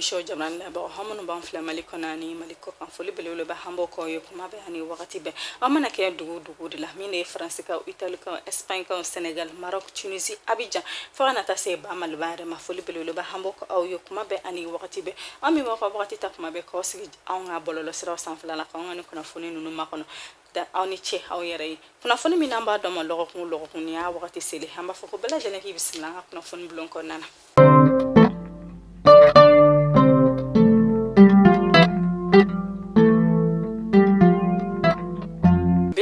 show jamana la ba hamunu ban fla maliko nani maliko kan foli belelo ba hambo ko yo kuma be hani wakati be amana ke dugu de la mine france ka italie ka espagne ka senegal maroc tunisie abidjan fana ta se ba mal bare ma foli belelo ba hambo ko aw yo kuma be ani wakati be ami wa ko wakati ta kuma be ko sigi awnga bololo sira san fla la ko ngani kuna foni nunu makono da awni che aw yere kuna foni mi namba do ma logo kun ya wakati sele hamba foko bela jene ki bismillah kuna foni bulon ko nana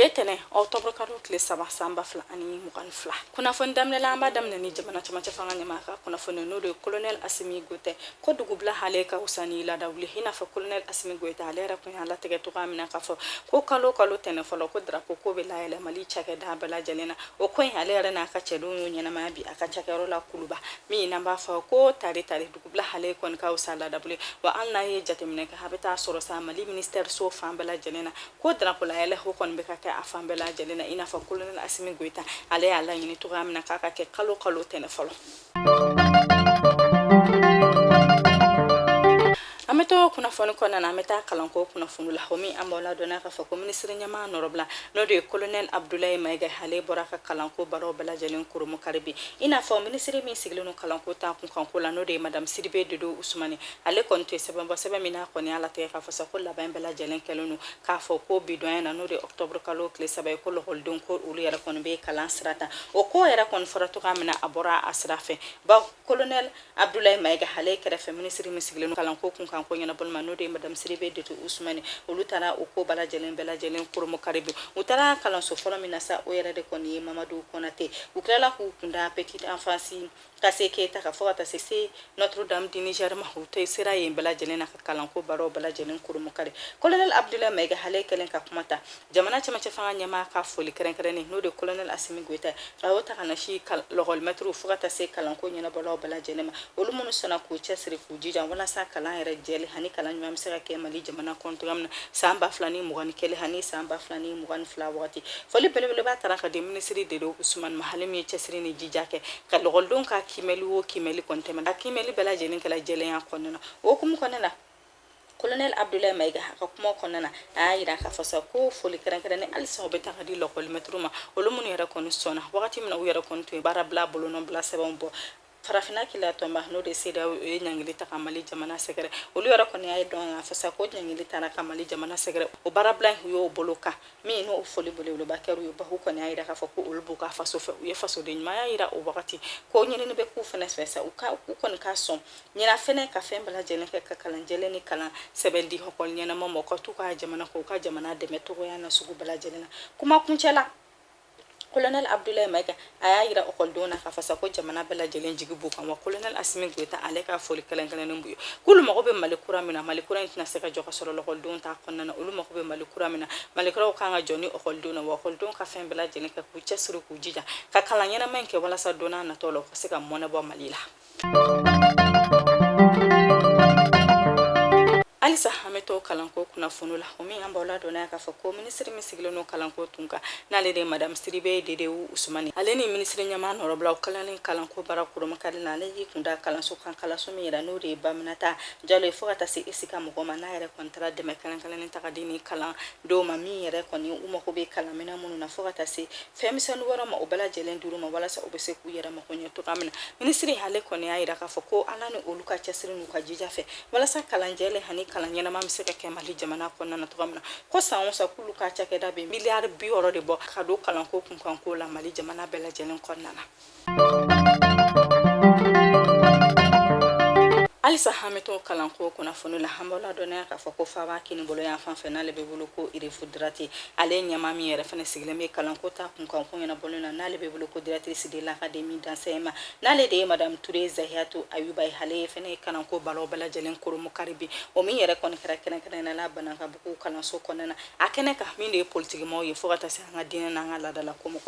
betene octobre karo kle saba samba fla ani mukan fla kuna fon damne la amba damne ni jamana chama chafanga ni maka kuna fon no de colonel Assimi Goïta ko dugubla hale ka usani la dawli hina fa colonel Assimi Goïta alera ko hala tege to kamina ka fo ko kalo tene folo ko drapo ko be la ele mali chake da bala jalena o ko alera na ka chedo nyana ma bi aka chake rola kuluba mi namba fa ko tare dugubla hale kon ka usala dawli wa anna ye jatemne ka habita soro sa mali ministère so fa bala jalena ko drapo la ele ho kon be ka afambela jalena ina fa colonel Assimi Goïta ale ala yini to gamna kaka ke kalo tene folo ameto kuna fonu kona na ameta kalanko kuna fonu la homi ambola dona ka fa ko ministre nyama norobla no de colonel Abdoulaye Maiga hale boraka kalanko baro bela jalen kurumu karbi ina fa ministre mi siglono kalanko ta kun kan kula no de madame Sidibe Dodo Ousmane ale konte sebe mina koni ala te ka fa sa ko la bela jalen kelunu ka fa ko bidoyen na no de octobre kalo kle sabe ko lo holdon ko ulu yara kon be kalan srata o ko yara kon farato kamina abora asrafe ba colonel Abdoulaye Maiga hale kere fe ministre mi siglono kalanko kun ko nyana bolma no de madame Sidibe Dodo Ousmane ulutara o ko bela jalen kurumu karbi utara kalan so fora minasa o yara de koni Mamadou Konate ukrala ku kunda petite enfance kaseke ta ka fora ta c'est Notre-Dame du Niger ma hote sira yin bela jalen ka kalan ko baro bela jalen kurumu kare colonel Abdoulaye Maiga hale kelen ka kumata jamana chama chafanga nyama ka foli kren no de colonel Assimi Goïta rawata kana shi logol metro fora ta se kalan ko nyana bela jalen ma olumunu sona ku chesri ku jija wala sa kalan yara jeli hani kalan nyam sira ke mali jamana kontugamna samba flani mugani kele hani samba flani mugani fla wati foli bele ba tara ka de ministre de Ousmane Mahalimi chesri ni jijake ka logoldon ka kimeli kontema kimeli bela jeni kala jele ya konnana o kum konnana colonel Abdoulaye Maiga ka kuma konnana ayira ka fasa ko foli kran alisa obeta ka di lokol metruma olumunu yara konu sona wakati mina u yara kontu barabla bolono bla sebombo farafina kila tomba no de seda e nyangili ta kamali jamana segere olu yara ko ne ay don fasa ko nyangili ta na kamali jamana segere o barabla yo boloka mi no foli bole lo bakaru yo bahu ko ne ay da ka fa ko ulbu ka faso fe ye faso de nyama ira o wakati ko nyene ne be ku fena fesa u ko ne ka son nyina fene ka fembala jene ka kalanjele ni kala sebendi hokol nyana momo ko tu ka jamana ko ka jamana de meto ko yana sugu bala jene kuma kunchela colonel Abdoulaye Maiga ayira okol dona ka fasa ko jamana bela jelen jigi bukan wa colonel Assimi Goïta ale ka foli kalen mbuyo kulu mako be malikura intina seka joka solo okol don ta konnana ulu mako be malikura malikura ka nga joni okol dona wa okol don ka fen bela jelen ka ku chesru ku jija ka kalanyana menke wala sa dona na tolo ko seka mona bo malila alisa hameto kalanko kuna funula homi ambola dona ka fa ko ministre mi siglono kalanko tunka nale de madame Sidibe Dodo Ousmane aleni ministre nyama no robla kalanko bara kurum kalina le kunda kalanso kan kalaso mi ra no de bamnata jalo fo ata se isika mo ma na yere contrat de mekalan ta kadini kalan do ma mi yere koni umo ko be kala mena munu na fo ata se femisen wara ma obala jelen duru ma wala sa obese ku yere ma konyo to kamina ministre hale koni ayira ka fa ko anani oluka chesri nu ka jija fe wala sa kalan jele hani kalanyana mam seka ke mali jamana ko nana to gamna ko sa on sa kulu ka chake da be milliard bi oro de bo kado kalanko kun kan ko la mali jamana bela jelen ko nana alisa hameto kalanko kuna funula hambola dona ka fa ko fa ba kini bolo ya fan fenale be bolo ko ire fudrati ale nyama mi yere fene sigleme kalanko ta kun kan ko yana bolo na nale be bolo ko directrice de l'académie d'enseignement nale de madame Touré Zahiatou Ayuba hale fene kalanko balo bela jelen kurumu karibi o mi yere kon kera na la banaka bu kalanso konana akene ka mi de politique mo ye fogata sa nga dina na nga la dala ko mo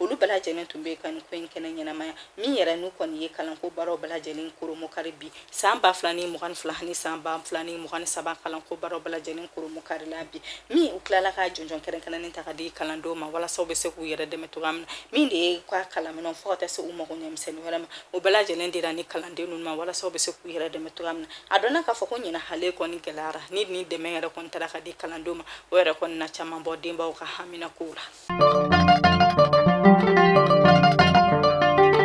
olu bela jelen tumbe kan ko en kenen yana ma mi yere nu kon ye kalanko baro bela jelen kurumu karibi samba ba flani mugan flani samba flani mugan saba kalanko baro bala jenen kurumu karila bi mi uklala ka jonjon keren kanen ta kadi kalando ma wala so be se ku yere deme to gamna mi de kwa kalamino fo ta se umma ko nyam sen wala o bala jenen dira ni kalande nun ma wala so be se ku yere deme to gamna adona ka fo ko nyina hale ko ni gelara ni de me yere kon tara kadi kalando ma o yere kon na chama bo dimba o ka hamina kula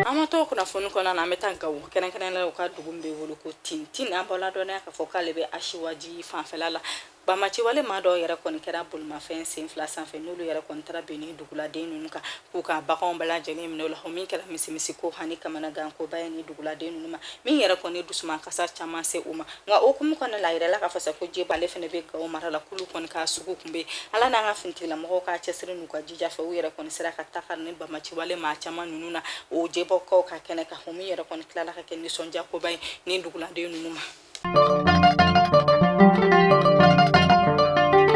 amato kuna fonu kona na metanga wo kenen la ka dugumbe wolu ko tin ambola dona ka fo kale be ashiwaji fanfelala bamachi wale mado yara kon kera bulma fensi inflation fe nulu yara kon tara beni dugula de nunuka ku ka bakon bala jeni min wala homi kera misi ko hani kamana gan ko bayani dugula de nunuma min yara kon dusuma kasa chama se uma nga okum kon la yara la ka fasa ko je bale fene be ga umara la kulu kon ka sugu kumbe ala na nga fintila mo ka chesri nu ka jija fe yara kon sira ka takar ni bamachi wale ma chama nununa o je bokko ka kene ka homi yara kon kala ka ken ni sonja ko bay ni dugula de nunuma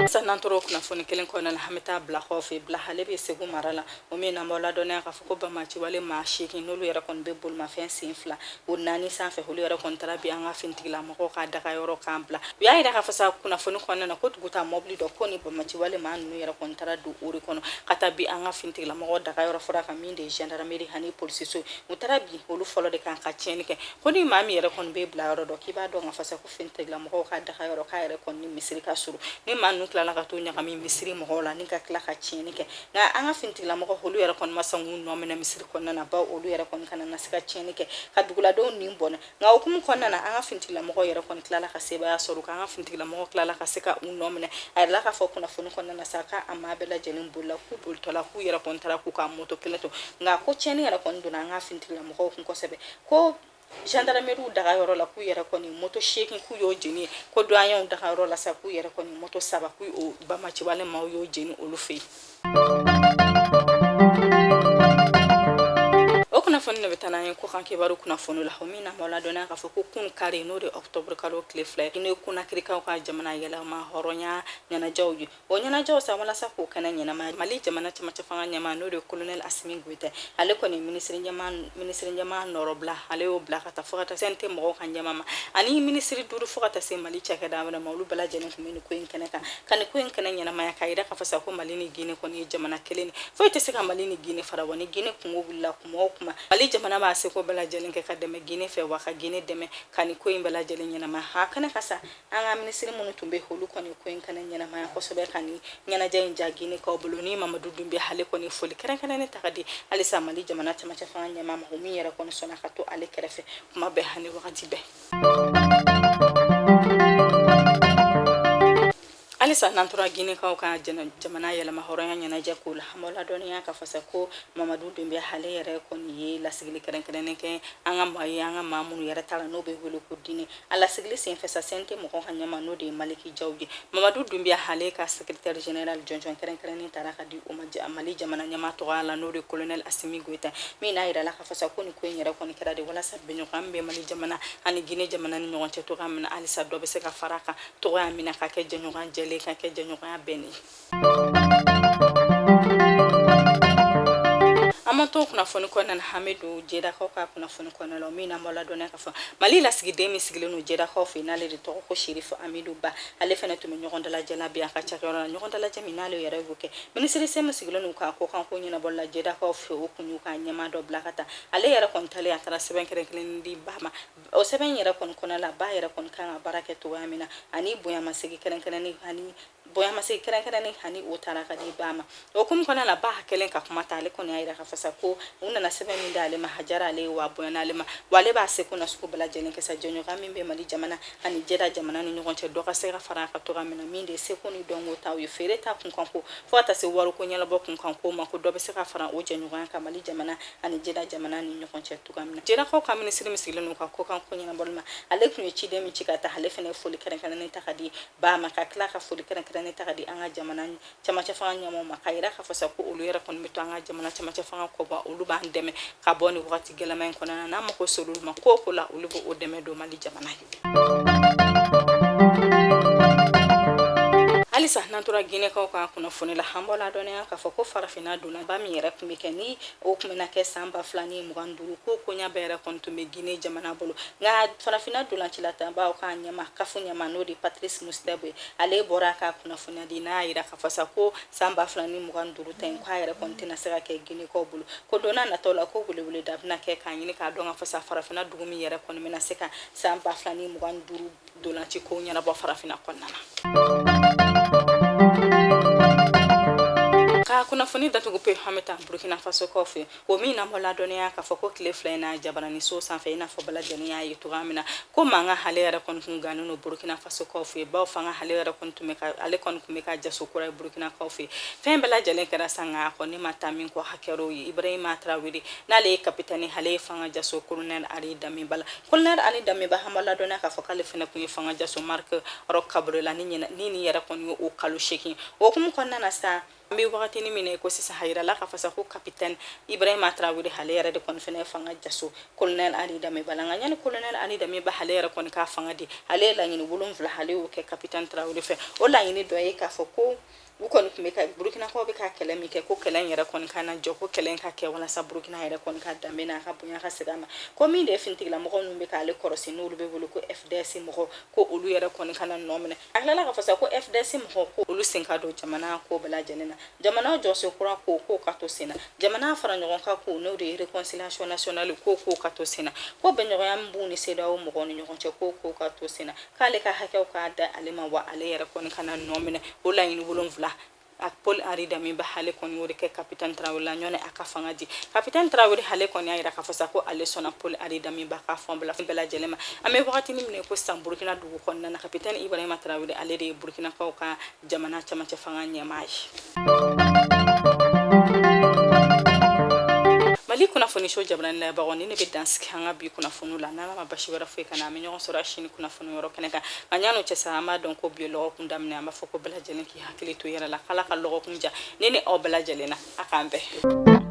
sanantoro kuna foni kelen ko na hamita bla khofi bla halebe segu marala o me na mola dona ka foko ba machi wale ma shiki no lu yara kon be bul ma fensi infla o nani sa fe hulu yara kon tara bi anga fintigla mo ko ka daga yoro kambla ya ida ka fasa kuna foni ko na ko guta mobli do ko ni ba machi wale ma no yara kon tara du uri kono kata bi anga fintigla mo daga yoro fura ka minde gendarmerie hani police so mutara bi hulu folo de kan ka cheni ke ko ni mami yara kon be bla yoro do kiba do nga fasa ko fintigla mo ko ka daga yoro ka yara kon ni misiri ka suru ni manu la ka to nya kami misiri mo hola ni ka kla ka cheni ke nga anga fintigla mo ko holu yara kon masangu no mena misiri kon na ba olu yara kon kana na sika cheni ke ka dugula do ni mbona nga okum kon na anga fintigla mo ko yara kon kla la ka seba ya soru ka anga fintigla mo ko kla la ka sika no mena ay la ka fo kuna fonu kon na saka amma bela jenin bulla ku bul to la ku yara kon tara ku ka moto kilato nga ko cheni yara kon duna anga fintigla mo ko sebe ko gendarmerie daga yoro la ku yere koni moto shekin ku yo jeni ko doyen daga yoro la sa ku yere koni moto saba ku o bamachi wale ma yo jeni olufe kuna fonu ne betana yin ko kan ke baru kuna fonu la homina mola dona ka fo ko kun kare no de octobre kalo clefle ine kuna krika ka jamana yela ma horonya nyana jawji o nyana jaw sa wala sa ko kana nyana ma mali jamana chama chafanga nyama no de colonel asimi guite ale ko ni ministre nyama norobla ale o bla ka ta fo ta sente mo kan nyama ma ani ministre duru fo ta se mali chaka da ma mawlu bala jenen ko min ko en kana kan ko en kana nyana ma ya kaida ka fa sa ko mali ni gine ko ni jamana keleni fo ite se ka mali ni gine fara woni gine ko mo bulla ko mo kuma mali jamana ba se ko bala jelen ke ka deme gine fe wa ka gine deme kani ko in bala jelen nyana ma ha kana kasa anga ministre munu tumbe holu ko ni ko en kana nyana ma ko so be kani nyana jayin jagine ko boloni mamadu dumbe hale ko ni foli kana ne takadi alisa mali jamana chama cha fanya mama humi yara ko sona kato ale kerefe kuma be hani wakati be alisa nantura gine ka jamana yela mahoronya nyana jakula hamola donia ka fasako mamadu dumbe hale yare ko ni la sigli keren ke anga mai anga mamunu yare tala no be hulu kudini ala sigli sen fesa sente mo ko hanyama no de maliki jawji mamadu dumbe hale ka secrétaire général jonjon keren taraka di o mali jamana nyama to ala no de colonel asimi goita mina ira la ka fasako ni ko yare ko ni kera de wala sabbe kambe mali jamana ani gine jamana ni nyon to kamna alisa do be se ka faraka to amina ka ke jonjon le ka ke janyo ka beni amato kuna fonu ko nan hamidu jeda ko ka kuna fonu ko na lo mina mola dona ka fa mali la sigi demi sigile no jeda ko finale de to ko sherifu amidu ba ale fena to menyo gonda la jala bi aka chakora nyo gonda la jamina le yare buke ministre sem sigile no ka ko kan ko nyina bolla jeda ko fe o kunyu ka nyama do blakata ale yare kon tale atara seben kere kelen di bama o seben yare kon la ba yare kon kan baraketu amina ani boya masigi keren ni ani boya masigi keren ni hani o taraka di bama o kum kona la ba kelen ka kuma tale kon ayira ka fasa ko una na sebe min dale mahajara le wa boyana le ma wale ba se kuna suko bala jenen ke sa jonyo ga min be mali jamana ani jeda jamana ni nyon che do ka se ga fara ka to ga min min de se ko ni don wota o fere ta kun kan ko fo ta se waru ko nyala bokun kan ko ma ko do be se ka fara o jonyo ga ka mali jamana ani jeda jamana ni nyon che to ga min jeda ko ka min sirmi sigile no ka ko kan ko nyala bolma ale kun chi de mi chika ta hale fene foli karen ni ta kadi ba ma ka kla ka foli karen ni ta kadi anga jamana chama cha fanga nyamo ma kaira ka fasa ko ulu yera kon mito anga jamana chama cha fanga ko ba ulu ba ndeme ka boni wakati gela men kona na ma ko solul ma ko la ulu bo o deme do mali jamana ali sisa nantura gine ka kuna funi la hambola dɔniya ka fɔ ko farafina donna ba min yɛrɛ kun bɛ kɛ ni o kun bɛna kɛ san 2025 ko koɲa bɛɛ yɛrɛ kɔni tun bɛ gine jamana bolo nka farafina dolancila tan baw ka ɲɛma kafu ɲɛma n'o de Patrice Mustapha ale bɔra ka kunnafoniya di n'a yira ka fɔ sa ko san 2025 ta in k'a yɛrɛ kɔni tɛna se ka kɛ gine kaw bolo ko donna nataw la ko welewele da bɛna kɛ k'a ɲini k'a dɔn ka fɔ sa farafina dugu min yɛrɛ kɔni bɛna se ka san 2025 dolanci ko ɲɛnabɔ farafina kɔnɔna na. ka kunnafoni datugu pe hameta Burkina Faso kɔfɛ o min na mɔla dɔniya ka fɔ ko tile fila in na jabarani so sanfɛ i n'a fɔ balajɛlen y'a ye cogoya min na ko mankan hale yɛrɛ kɔni tun gannen no Burkina Faso kɔfɛ baw fanga hale yɛrɛ kɔni tun bɛ ale kɔni tun bɛ ka jaso kura ye Burkina kɔfɛ fɛn bɛɛ lajɛlen kɛra sanga kɔni ma taa min kɔ hakɛrɛw ye Ibrahima Traoré n'ale ye kapitɛni hale ye fanga jaso colonel Ali Dami Bala colonel Ali Dami Ba hamala dɔniya ka fɔ k'ale fɛnɛ kun ye fanga jaso Marc Roch Kabore la ni yɛrɛ kɔni ye o kalo 8 o kuma kɔnɔna na sa an bɛ wagati ni minɛ ko sisan hayira la ka fasa ko kapitɛni Ibrahima Traoré hale yɛrɛ de kɔni fɛnɛ fanga jaso colonel Ali Dami Bala nka yani colonel Ali Dami Ba hale yɛrɛ kɔni ka fanga di ale ye laɲini 7 hale y'o kɛ kapitɛni Traoré fɛ o laɲini dɔ ye k'a fɔ ko u kɔni tun bɛ ka Burkinakaw bɛ ka kɛlɛ min kɛ ko kɛlɛ in yɛrɛ kɔni ka na jɔ ko kɛlɛ in ka kɛ walasa Burkina yɛrɛ kɔni ka danbe n'a ka bonya ka segin a ma ko min de ye finitigilamɔgɔ ninnu bɛ k'ale kɔrɔsi n'olu bɛ wele ko FDS mɔgɔ ko olu yɛrɛ kɔni kana nɔ minɛ a tilala ka fɔ sa ko FDS mɔgɔ ko olu sen ka don jamana ko bɛɛ lajɛlen na jamana jɔsen kura ko ka to sen na jamana fara ɲɔgɔn kan ko n'o de ye réconciliation nationale ko ka to sen na ko bɛnɲɔgɔnya min b'u ni CEDEAO mɔgɔw ni ɲɔgɔn cɛ ko ka to sen na k'ale ka hakɛw k'a da ale ma wa ale yɛrɛ kɔni kana nɔ minɛ o laɲini 7 a Paul Henri Dami Ba hale kɔni y'o de kɛ kapitɛni Traoré la ɲɔni a ka fanga di kapitɛni Traoré hale kɔni y'a yira k'a fɔ sa ko ale sɔnna Paul Henri Dami Ba ka fɛnw bɛɛ lajɛlen ma an bɛ wagati min minɛ ko sisan Burkina dugu kɔnɔna na kapitɛni Ibrahima Traoré ale de ye Burkinakaw ka jamana camancɛ fanga ɲɛmaa ye Mali kunnafoni show jabarani layɛbagaw ni ne bɛ dansigi an ka bi kunnafoniw la n'ala ma basi wɛrɛ foyi kana an bɛ ɲɔgɔn sɔrɔ sini kunnafoni yɔrɔ kɛnɛ kan a ɲan'o cɛ sa an b'a dɔn ko bi ye lɔgɔkun daminɛ an b'a fɔ ko bɛɛ lajɛlen k'i hakili to i yɛrɛ la k'ala ka lɔgɔkun ja ne ni aw bɛɛ lajɛlen na a k'an bɛn